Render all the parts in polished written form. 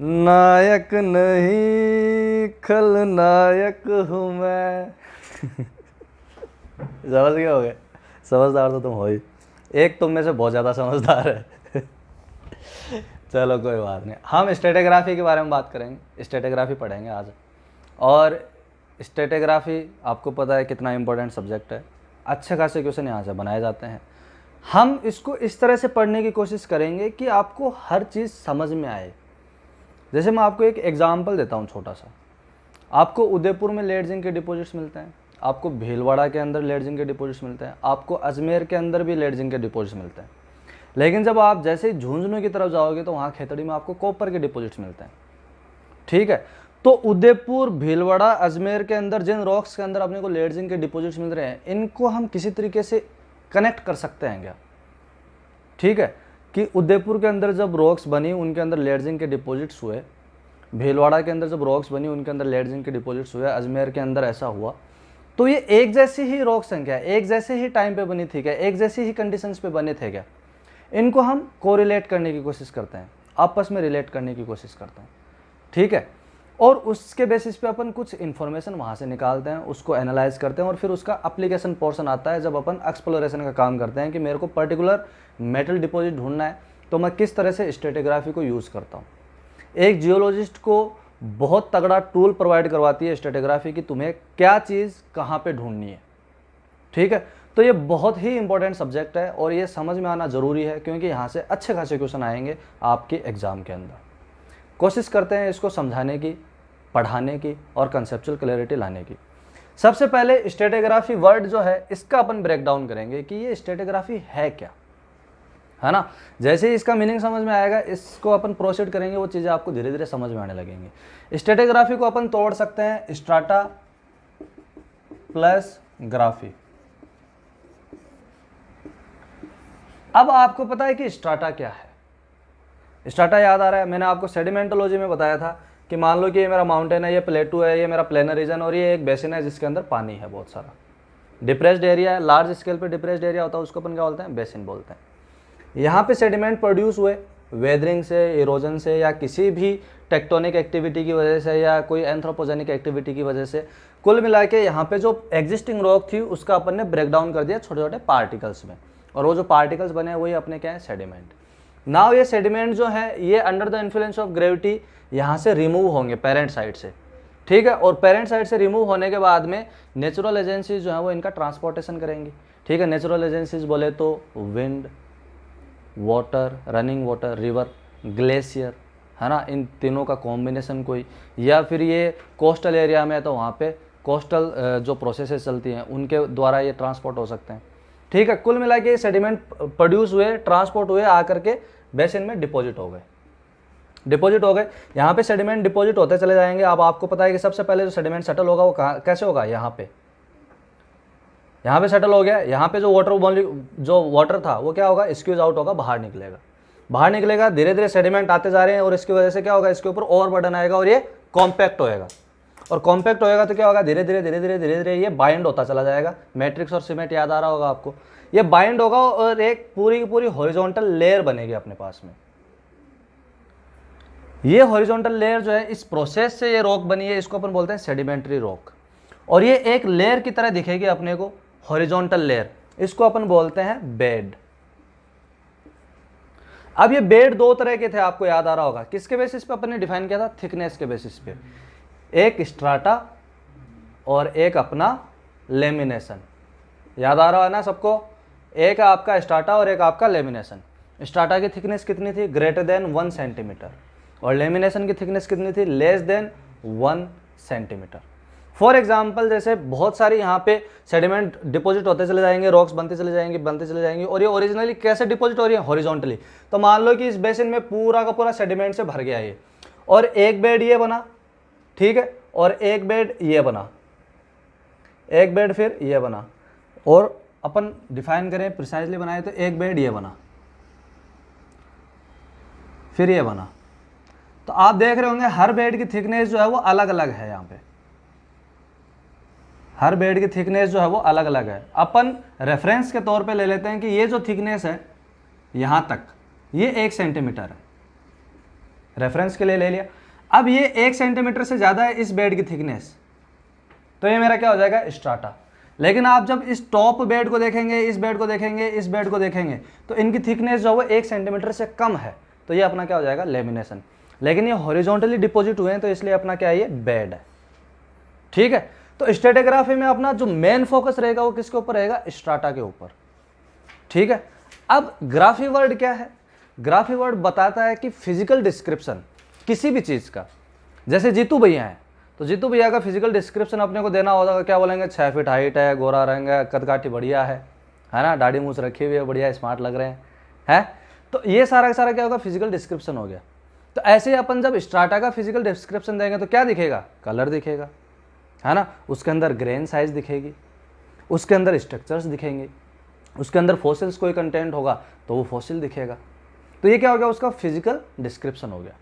नायक नहीं खलनायक हूँ मैं। समझ गए हो गए? समझदार तो तुम हो ही, एक तुम में से बहुत ज़्यादा समझदार है। चलो कोई बात नहीं, हम स्टेटोग्राफी के बारे में बात करेंगे, स्टेटोग्राफी पढ़ेंगे आज। और स्टेटोग्राफी आपको पता है कितना इंपॉर्टेंट सब्जेक्ट है, अच्छे खासे क्वेश्चन यहाँ से बनाए जाते हैं। हम इसको इस तरह से पढ़ने की कोशिश करेंगे कि आपको हर चीज़ समझ में आए। जैसे मैं आपको एक एग्जाम्पल देता हूँ छोटा सा। आपको उदयपुर में लेड जिंक के डिपॉजिट्स मिलते हैं, आपको भीलवाड़ा के अंदर लेड जिंक के डिपॉजिट्स मिलते हैं, आपको अजमेर के अंदर भी लेड जिंक के डिपॉजिट्स मिलते हैं। लेकिन जब आप जैसे ही झुंझुनू की तरफ जाओगे तो वहाँ खेतड़ी में आपको कॉपर के डिपॉजिट्स मिलते हैं। ठीक है, तो उदयपुर, भीलवाड़ा, अजमेर के अंदर जिन रॉक्स के अंदर अपने को लेड जिंक के डिपॉजिट्स मिल रहे हैं, इनको हम किसी तरीके से कनेक्ट कर सकते हैं क्या? ठीक है, कि उदयपुर के अंदर जब रॉक्स बनी उनके अंदर लेड जिंक के डिपॉजिट्स हुए, भीलवाड़ा के अंदर जब रॉक्स बनी उनके अंदर लेड जिंक के डिपॉजिट्स हुए, अजमेर के अंदर ऐसा हुआ, तो ये एक जैसी ही रॉक संख्या है, एक जैसे ही टाइम पे बनी थी क्या, एक जैसी ही कंडीशंस पे बने थे क्या? इनको हम कोरिलेट करने की कोशिश करते हैं, आपस में रिलेट करने की कोशिश करते हैं। ठीक है, और उसके बेसिस पे अपन कुछ इन्फॉर्मेशन वहाँ से निकालते हैं, उसको एनालाइज करते हैं, और फिर उसका एप्लीकेशन पोर्शन आता है जब अपन एक्सप्लोरेशन का काम करते हैं कि मेरे को पर्टिकुलर मेटल डिपॉजिट ढूंढना है तो मैं किस तरह से स्ट्रेटिग्राफी को यूज़ करता हूँ। एक जियोलॉजिस्ट को बहुत तगड़ा टूल प्रोवाइड करवाती है स्ट्रेटिग्राफी कि तुम्हें क्या चीज़ कहाँ पे ढूंढनी है। ठीक है, तो ये बहुत ही इंपॉर्टेंट सब्जेक्ट है और ये समझ में आना ज़रूरी है, क्योंकि यहाँ से अच्छे खासे क्वेश्चन आएंगे आपके एग्ज़ाम के अंदर। कोशिश करते हैं इसको समझाने की, पढ़ाने की और कंसेप्चुअल क्लैरिटी लाने की। सबसे पहले स्ट्रेटिग्राफी वर्ड जो है इसका अपन ब्रेक डाउन करेंगे कि ये स्ट्रेटिग्राफी है क्या, है ना। जैसे ही इसका मीनिंग समझ में आएगा, इसको अपन प्रोसीड करेंगे, वो चीज़ें आपको धीरे धीरे समझ में आने लगेंगी। स्ट्रेटिग्राफी को अपन तोड़ सकते हैं स्ट्राटा प्लस ग्राफी। अब आपको पता है कि स्ट्राटा क्या है। स्ट्राटा याद आ रहा है, मैंने आपको सेडिमेंटोलॉजी में बताया था कि मान लो कि ये मेरा माउंटेन है, ये प्लेटू है, ये मेरा प्लेनर रीजन, और ये एक बेसिन है जिसके अंदर पानी है बहुत सारा। डिप्रेस्ड एरिया है, लार्ज स्केल पे डिप्रेस्ड एरिया होता है, उसको अपन क्या बोलते हैं, बेसिन बोलते हैं। यहाँ पे सेडिमेंट प्रोड्यूस हुए वेदरिंग से, इरोजन से, या किसी भी टेक्टोनिक एक्टिविटी की वजह से, या कोई एंथ्रोपोजेनिक एक्टिविटी की वजह से। कुल मिला के यहाँ पे जो एग्जिस्टिंग रॉक थी उसका अपन ने ब्रेक डाउन कर दिया छोटे छोटे पार्टिकल्स में, और वो जो पार्टिकल्स बने वही अपने क्या है, सेडिमेंट। नाउ ये सेडिमेंट जो है ये under the influence of gravity यहाँ से रिमूव होंगे पेरेंट साइड से। ठीक है, और पेरेंट साइड से रिमूव होने के बाद में नेचुरल एजेंसीज जो है वो इनका ट्रांसपोर्टेशन करेंगी। ठीक है, नेचुरल एजेंसीज बोले तो wind, water, running water, river, glacier, है ना, इन तीनों का कॉम्बिनेशन कोई, या फिर ये कोस्टल एरिया में है तो वहाँ पे कोस्टल जो प्रोसेसेस चलती हैं उनके द्वारा ये ट्रांसपोर्ट हो सकते हैं। ठीक है, कुल मिला के सेडिमेंट प्रोड्यूस हुए, ट्रांसपोर्ट हुए, आकर के बेसिन में डिपॉजिट हो गए। यहाँ पे सेडिमेंट डिपॉजिट होते चले जाएंगे। अब आपको पता है कि सबसे पहले जो सेडिमेंट सेटल होगा वो कहाँ, कैसे होगा, यहाँ पे सेटल हो गया। यहाँ पे जो वाटर था वो क्या होगा, स्क्यूज आउट होगा, बाहर निकलेगा। धीरे धीरे सेडिमेंट आते जा रहे हैं और इसकी वजह से क्या होगा, इसके ऊपर और बर्डन आएगा और ये कॉम्पैक्ट होएगा। और कॉम्पैक्ट होएगा तो क्या होगा, धीरे धीरे ये बाइंड होता चला जाएगा। मैट्रिक्स और सीमेंट याद आ रहा होगा आपको। ये बाइंड होगा और एक पूरी की पूरी हॉरिजॉन्टल लेयर बनेगी अपने पास में। ये हॉरिजॉन्टल लेयर जो है, इस प्रोसेस से ये रॉक बनी है, इसको अपन बोलते हैं सेडिमेंट्री रॉक। और ये एक लेयर की तरह दिखेगी अपने को, हॉरिजॉन्टल लेयर, इसको अपन बोलते हैं बेड। अब ये बेड दो तरह के थे, आपको याद आ रहा होगा। किसके बेसिस पे अपन ने डिफाइन किया था, थिकनेस के बेसिस पे। एक स्ट्राटा और एक अपना लेमिनेशन, याद आ रहा है ना सबको। एक आपका स्ट्राटा और एक आपका लेमिनेशन। स्ट्राटा की थिकनेस कितनी थी, ग्रेटर देन 1 सेंटीमीटर, और लेमिनेशन की थिकनेस कितनी थी, less than 1 centimetre. For example, जैसे बहुत सारी यहाँ पे सेडिमेंट डिपॉजिट होते चले जाएंगे, रॉक्स बनते चले जाएंगे, और ये ओरिजिनली कैसे डिपॉजिट हो रही है, हॉरिजॉन्टली। तो मान लो कि इस बेसिन में पूरा का पूरा सेडिमेंट से भर गया ये, और एक बेड ये बना, ठीक है, और एक बेड ये बना, एक बेड फिर ये बना, और अपन डिफाइन करें, प्रिसाइजली बनाए तो एक बेड ये बना, फिर ये बना। तो आप देख रहे होंगे हर बेड की थिकनेस जो है वो अलग अलग है। यहाँ पे हर बेड की थिकनेस जो है वो अलग अलग है। अपन रेफरेंस के तौर पे ले लेते हैं कि ये जो थिकनेस है यहाँ तक, ये 1 सेंटीमीटर है। रेफरेंस के लिए ले लिया। अब ये 1 सेंटीमीटर से ज़्यादा है इस बेड की थिकनेस, तो ये मेरा क्या हो जाएगा, स्ट्राटा। लेकिन आप जब इस टॉप बेड को देखेंगे, इस बेड को देखेंगे, इस बेड को देखेंगे, तो इनकी थिकनेस जो है 1 सेंटीमीटर से कम है, तो ये अपना क्या हो जाएगा, लेमिनेशन। लेकिन ये हॉरिजॉन्टली डिपॉजिट हुए हैं, तो इसलिए अपना क्या है, ये बेड है। ठीक है, तो स्ट्रेटिग्राफी में अपना जो मेन फोकस रहेगा वो किसके ऊपर रहेगा, स्ट्राटा के ऊपर। ठीक है, अब ग्राफी वर्ड क्या है, ग्राफी वर्ड बताता है कि फिजिकल डिस्क्रिप्शन किसी भी चीज़ का। जैसे जीतू भैया हैं, तो जीतू भैया का फिजिकल डिस्क्रिप्शन अपने को देना होगा, क्या बोलेंगे, 6 फीट हाइट है, गोरा रंग है, कदकाठी बढ़िया है ना, दाढ़ी मूछ रखी हुई है, बढ़िया स्मार्ट लग रहे हैं। तो ये सारा का सारा क्या होगा, फिजिकल डिस्क्रिप्शन हो गया। तो ऐसे ही अपन जब स्ट्राटा का फिजिकल डिस्क्रिप्शन देंगे तो क्या दिखेगा, कलर दिखेगा, है ना, उसके अंदर ग्रेन साइज दिखेगी, उसके अंदर स्ट्रक्चर्स दिखेंगे, उसके अंदर फॉसिल्स कोई कंटेंट होगा तो वो फॉसिल दिखेगा। तो ये क्या हो गया, उसका फिजिकल डिस्क्रिप्शन हो गया।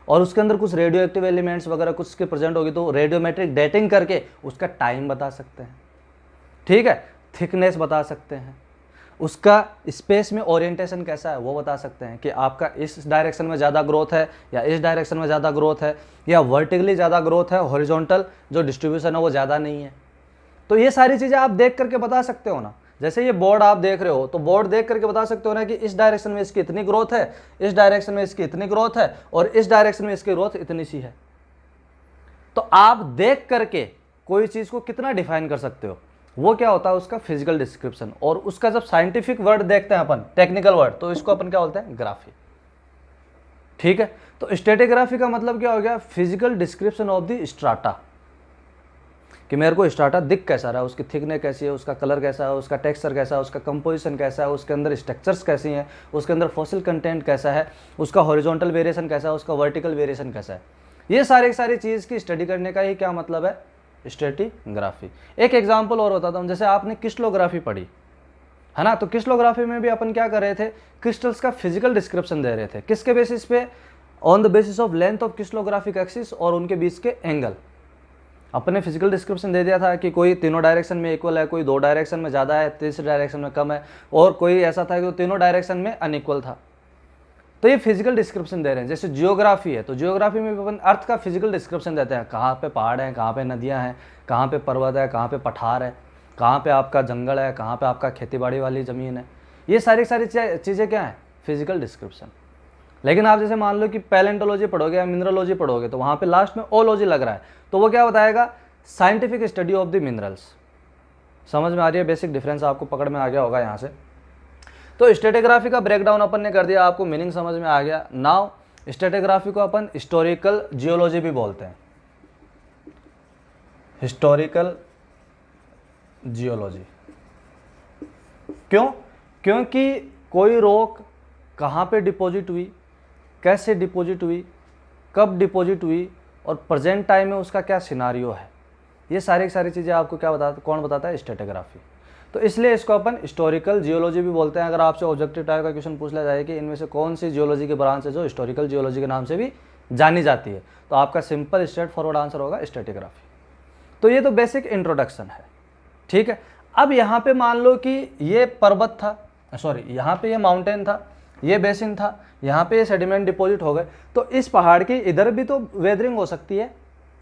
और उसके अंदर कुछ रेडियो एक्टिव एलिमेंट्स वगैरह कुछ के प्रेजेंट होगी तो रेडियोमेट्रिक डेटिंग करके उसका टाइम बता सकते हैं। ठीक है, थिकनेस बता सकते हैं, उसका स्पेस में ओरिएंटेशन कैसा है वो बता सकते हैं कि आपका इस डायरेक्शन में ज़्यादा ग्रोथ है या इस डायरेक्शन में ज़्यादा ग्रोथ है, या वर्टिकली ज़्यादा ग्रोथ है, हॉरिजॉन्टल जो डिस्ट्रीब्यूशन है वो ज़्यादा नहीं है। तो ये सारी चीज़ें आप देख करके बता सकते हो ना। जैसे ये बोर्ड आप देख रहे हो, तो बोर्ड देख करके बता सकते हो ना कि इस डायरेक्शन में इसकी इतनी ग्रोथ है, इस डायरेक्शन में इसकी इतनी ग्रोथ है, और इस डायरेक्शन में इसकी ग्रोथ इतनी सी है। तो आप देख करके कोई चीज़ को कितना डिफाइन कर सकते हो, वो क्या होता है, उसका फिजिकल डिस्क्रिप्शन। और उसका जब साइंटिफिक वर्ड देखते हैं अपन, टेक्निकल वर्ड, तो इसको अपन क्या बोलते हैं, ग्राफी। ठीक है, तो स्ट्रेटिग्राफी का मतलब क्या हो गया, physical description of the strata, कि मेरे को स्ट्राटा दिख कैसा रहा है, उसकी थिकनेस कैसी है, उसका कलर कैसा है, उसका टेक्सचर कैसा है, उसका कंपोजिशन कैसा है, उसके अंदर स्ट्रक्चर्स कैसी हैं, उसके अंदर फॉसिल कंटेंट कैसा है, उसका हॉरिजॉन्टल वेरिएशन कैसा है, उसका वर्टिकल वेरिएशन कैसा है। ये सारी चीज़ की स्टडी करने का ही क्या मतलब है, स्ट्रेटिग्राफी। एक एग्जाम्पल और बताता हूँ, जैसे आपने क्रिस्टलोग्राफी पढ़ी है ना, तो क्रिस्टलोग्राफी में भी अपन क्या कर रहे थे, क्रिस्टल्स का फिजिकल डिस्क्रिप्शन दे रहे थे। किसके बेसिस पे, on the basis of length of crystallographic axis और उनके बीच के एंगल। अपने फिजिकल डिस्क्रिप्शन दे दिया था कि कोई तीनों डायरेक्शन में इक्वल है, कोई 2 डायरेक्शन में ज़्यादा है, तीसरे डायरेक्शन में कम है, और कोई ऐसा था कि वो तीनों डायरेक्शन में अनइक्वल था। तो ये फिजिकल डिस्क्रिप्शन दे रहे हैं। जैसे जियोग्राफी है, तो जियोग्राफी में भी अपन अर्थ का फिजिकल डिस्क्रिप्शन देते हैं, कहाँ पे पहाड़ हैं, कहाँ पे नदियाँ हैं, कहाँ पे पर्वत है, कहाँ पे पठार है, कहाँ पे आपका जंगल है, कहाँ पे आपका खेतीबाड़ी वाली ज़मीन है। ये सारी चीज़ें क्या हैं, फिजिकल डिस्क्रिप्शन। लेकिन आप जैसे मान लो कि पैलेंटोलॉजी पढ़ोगे या मिनरलोजी पढ़ोगे, तो वहाँ पे लास्ट में ओलॉजी लग रहा है, तो वो क्या बताएगा, scientific study of the minerals. समझ में आ रही है, बेसिक डिफरेंस आपको पकड़ में आ गया होगा यहाँ से। तो स्ट्रेटिग्राफी का ब्रेकडाउन अपन ने कर दिया, आपको मीनिंग समझ में आ गया। नाउ स्ट्रेटिग्राफी को अपन हिस्टोरिकल जियोलॉजी भी बोलते हैं, हिस्टोरिकल जियोलॉजी। क्यों, क्योंकि कोई रॉक कहाँ पे डिपॉजिट हुई, कैसे डिपॉजिट हुई, कब डिपॉजिट हुई, और प्रेजेंट टाइम में उसका क्या सिनारियो है, ये सारी चीज़ें आपको क्या बताता, कौन बताता है, स्ट्रेटिग्राफी। तो इसलिए इसको अपन हिस्टोरिकल जियोलॉजी भी बोलते हैं। अगर आपसे ऑब्जेक्टिव टाइप का क्वेश्चन पूछ लिया जाए कि इनमें से कौन सी जियोलॉजी की ब्रांच है जो हिस्टोरिकल जियोलॉजी के नाम से भी जानी जाती है, तो आपका सिंपल स्ट्रेट फॉरवर्ड आंसर होगा स्ट्रेटिग्राफी। तो ये तो बेसिक इंट्रोडक्शन है। ठीक है, अब यहाँ पे मान लो कि ये पर्वत था, सॉरी यहाँ पे ये माउंटेन था, ये बेसिन था, यहाँ पे ये सेडिमेंट डिपॉजिट हो गए, तो इस पहाड़ की इधर भी तो वेदरिंग हो सकती है,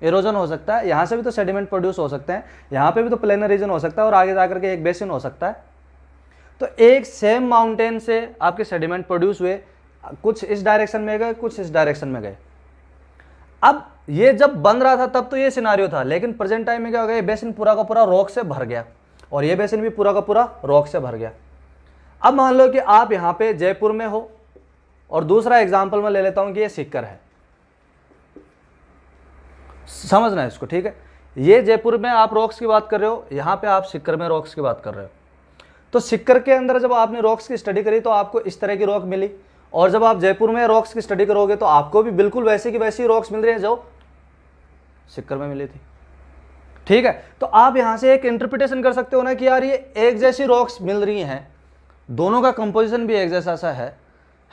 एरोजन हो सकता है, यहाँ से भी तो सेडिमेंट प्रोड्यूस हो सकते हैं, यहाँ पे भी तो प्लेनर रीजन हो सकता है, और आगे जाकर के एक बेसिन हो सकता है। तो एक सेम माउंटेन से आपके सेडिमेंट प्रोड्यूस हुए, कुछ इस डायरेक्शन में गए, कुछ इस डायरेक्शन में गए। अब ये जब बन रहा था तब तो ये सिनारियो था, लेकिन प्रेजेंट टाइम में क्या हो गया, ये बेसिन पूरा का पूरा रॉक से भर गया, और ये बेसिन भी पूरा का पूरा रॉक से भर गया। अब मान लो कि आप यहाँ पे जयपुर में हो, और दूसरा एग्जाम्पल मैं ले लेता हूँ कि ये सीकर है, समझना है इसको। ठीक है, ये जयपुर में आप रॉक्स की बात कर रहे हो, यहाँ पे आप सीकर में रॉक्स की बात कर रहे हो। तो सीकर के अंदर जब आपने रॉक्स की स्टडी करी तो आपको इस तरह की रॉक मिली, और जब आप जयपुर में रॉक्स की स्टडी करोगे तो आपको भी बिल्कुल वैसे की वैसी रॉक्स मिल रही है जो सीकर में मिली थी। ठीक है, तो आप यहाँ से एक इंटरप्रिटेशन कर सकते हो ना कि यार ये एक जैसी रॉक्स मिल रही हैं, दोनों का कंपोजिशन भी एक जैसा सा है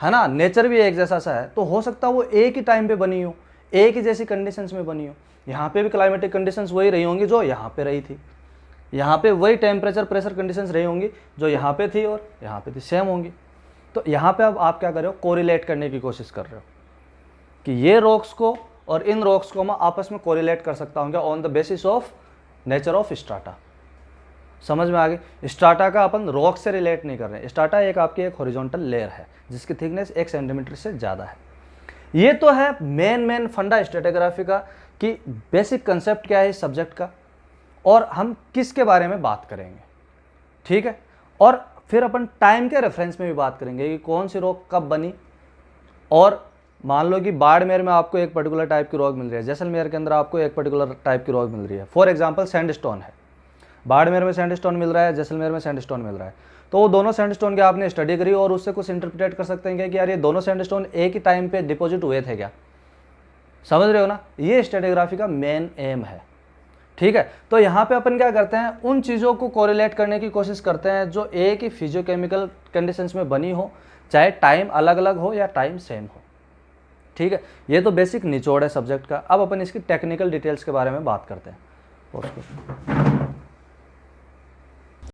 ना, नेचर भी एक जैसा सा है, तो हो सकता है वो एक ही टाइम पे बनी हो, एक ही जैसी कंडीशंस में बनी हो। यहाँ पे भी क्लाइमेटिक कंडीशंस वही रही होंगी जो यहाँ पे रही थी, यहाँ पे वही टेम्परेचर प्रेशर कंडीशंस रही होंगी जो यहाँ पे थी और यहाँ पे थी, सेम होंगी। तो यहाँ पे अब आप क्या कर रहे हो, कोरिलेट करने की कोशिश कर रहे हो कि ये रॉक्स को और इन रॉक्स को मैं आपस में कोरिलेट कर सकता हूँ क्या, on the basis of nature of strata. समझ में आ गई। स्ट्राटा का अपन रॉक से रिलेट नहीं कर रहे हैं। स्ट्राटा एक हॉरिजॉन्टल लेयर है जिसकी थिकनेस 1 सेंटीमीटर से ज़्यादा है। ये तो है मेन फंडा स्ट्रेटिग्राफी का कि बेसिक कंसेप्ट क्या है इस सब्जेक्ट का और हम किसके बारे में बात करेंगे, ठीक है। और फिर अपन टाइम के रेफरेंस में भी बात करेंगे कि कौन सी रॉक कब बनी। और मान लो कि बाड़मेर में आपको एक पर्टिकुलर टाइप की रॉक मिल रही है, जैसलमेर के अंदर आपको एक पर्टिकुलर टाइप की रॉक मिल रही है। फॉर एग्जांपल सैंडस्टोन है, बाड़मेर में सैंडस्टोन मिल रहा है, जैसलमेर में सैंडस्टोन मिल रहा है। तो वो दोनों सैंडस्टोन की आपने स्टडी करी और उससे कुछ इंटरप्रेट कर सकते हैं क्या कि यार ये दोनों सैंडस्टोन एक ही टाइम पे डिपॉजिट हुए थे क्या। समझ रहे हो ना, ये स्ट्रेटिग्राफी का मेन एम है, ठीक है। तो यहाँ पे अपन क्या करते हैं, उन चीज़ों को कोरिलेट करने की कोशिश करते हैं जो एक ही फिजियोकेमिकल कंडीशंस में बनी हो, चाहे टाइम अलग अलग हो या टाइम सेम हो, ठीक है। ये तो बेसिक निचोड़ है सब्जेक्ट का। अब अपन इसकी टेक्निकल डिटेल्स के बारे में बात करते हैं।